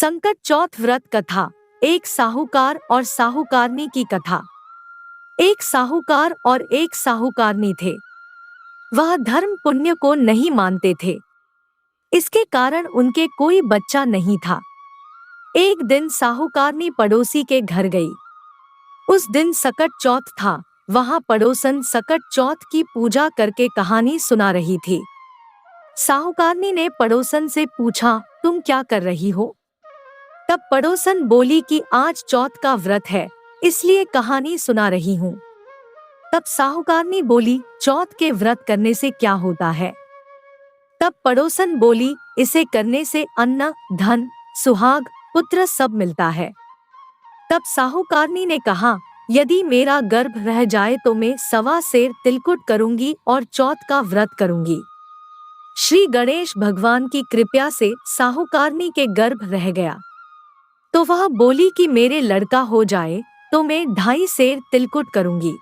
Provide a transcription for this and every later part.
संकट चौथ व्रत कथा। एक साहूकार और साहूकारनी की कथा। एक साहूकार और एक साहूकारनी थे। वह धर्म पुण्य को नहीं मानते थे। इसके कारण उनके कोई बच्चा नहीं था। एक दिन साहूकारनी पड़ोसी के घर गई। उस दिन सकट चौथ था। वहां पड़ोसन सकट चौथ की पूजा करके कहानी सुना रही थी। साहूकारनी ने पड़ोसन से पूछा, तुम क्या कर रही हो? तब पड़ोसन बोली कि आज चौथ का व्रत है, इसलिए कहानी सुना रही हूँ। तब साहूकारनी बोली, चौथ के व्रत करने से क्या होता है? तब पड़ोसन बोली, इसे करने से अन्न, धन, सुहाग, पुत्र सब मिलता है। तब साहूकारनी ने कहा, यदि मेरा गर्भ रह जाए तो मैं 1.25 सेर तिलकुट करूंगी और चौथ का व्रत करूंगी। श्री गणेश भगवान की कृपा से साहूकारनी के गर्भ रह गया। तो वह बोली कि मेरे लड़का हो जाए तो मैं 2.5 सेर तिलकुट करूंगी।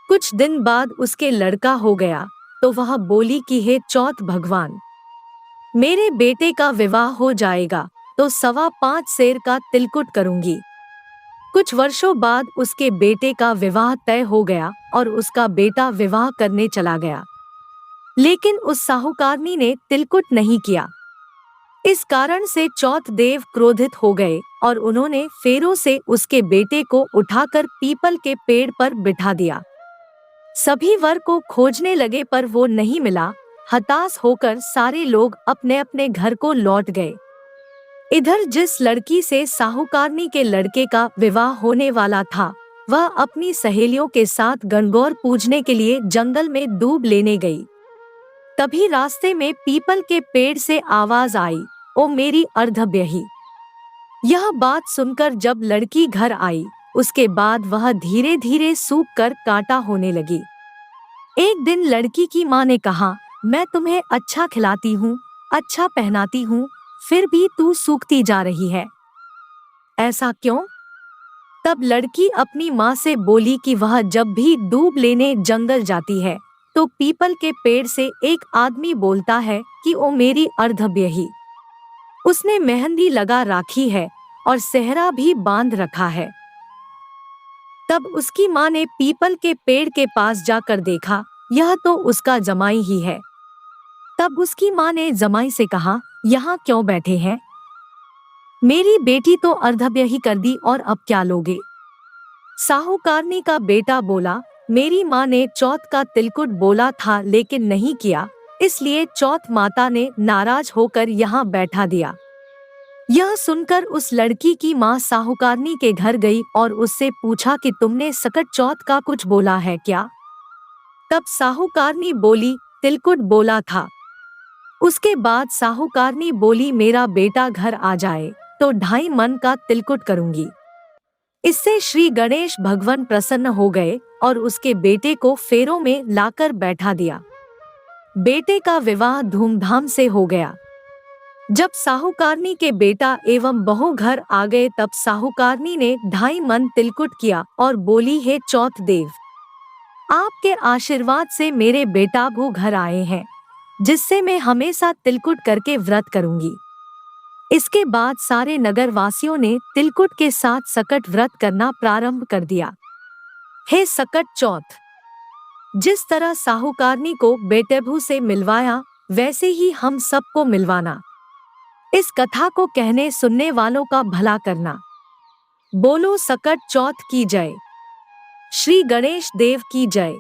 कुछ दिन बाद उसके लड़का हो गया तो वह बोली कि हे चौथ भगवान, मेरे बेटे का विवाह हो जाएगा तो 5.25 सेर का तिलकुट करूंगी। कुछ वर्षों बाद उसके बेटे का विवाह तय हो गया और उसका बेटा विवाह करने चला गया। लेकिन उस साहूकारनी ने तिलकुट नहीं किया। इस कारण से चौथ देव क्रोधित हो गए और उन्होंने फेरों से उसके बेटे को उठाकर पीपल के पेड़ पर बिठा दिया। सभी वर को खोजने लगे पर वो नहीं मिला। हताश होकर सारे लोग अपने अपने घर को लौट गए। इधर जिस लड़की से साहूकारनी के लड़के का विवाह होने वाला था, वह अपनी सहेलियों के साथ गणगौर पूजने के लिए जंगल में दूब लेने गई। तभी रास्ते में पीपल के पेड़ से आवाज आई, ओ मेरी अर्धब्यही। यह बात सुनकर जब लड़की घर आई, उसके बाद वह धीरे धीरे सूख कर कांटा होने लगी। एक दिन लड़की की माँ ने कहा, मैं तुम्हें अच्छा खिलाती हूँ, अच्छा पहनाती हूँ, फिर भी तू सूखती जा रही है, ऐसा क्यों? तब लड़की अपनी माँ से बोली कि वह जब भी दूब लेने जंगल जाती है तो पीपल के पेड़ से एक आदमी बोलता है कि ओ मेरी अर्धब्यही। उसने मेहंदी लगा राखी है और सेहरा भी बांध रखा है। तब उसकी माँ ने पीपल के पेड़ के पास जाकर देखा, यह तो उसका जमाई ही है। तब उसकी माँ ने जमाई से कहा, यहाँ क्यों बैठे हैं? मेरी बेटी तो अर्धब्यही कर दी और अब क्या लोगे? साहूकारनी का बेटा बोला, मेरी माँ ने चौथ का तिलकुट बोला था लेकिन नहीं किया, इसलिए चौथ माता ने नाराज होकर यहाँ बैठा दिया। यह सुनकर उस लड़की की माँ साहूकारनी के घर गई और उससे पूछा कि तुमने सकट चौथ का कुछ बोला है क्या? तब साहूकारनी बोली, तिलकुट बोला था। उसके बाद साहूकारनी बोली, मेरा बेटा घर आ जाए तो 2.5 मन का तिलकुट करूंगी। इससे श्री गणेश भगवान प्रसन्न हो गए और उसके बेटे को फेरों में लाकर बैठा दिया। बेटे का विवाह धूमधाम से हो गया। जब साहूकारनी के बेटा एवं बहू घर आ गए तब साहूकारनी ने 2.5 मन तिलकुट किया और बोली, हे चौथ देव, आपके आशीर्वाद से मेरे बेटा बहू घर आए हैं, जिससे मैं हमेशा तिलकुट करके व्रत करूंगी। इसके बाद सारे नगर वासियों ने तिलकुट के साथ सकट व्रत करना प्रारंभ कर दिया। हे सकट चौथ, जिस तरह साहूकारनी को बेटेबू से मिलवाया वैसे ही हम सबको मिलवाना। इस कथा को कहने सुनने वालों का भला करना। बोलो सकट चौथ की जय। श्री गणेश देव की जय।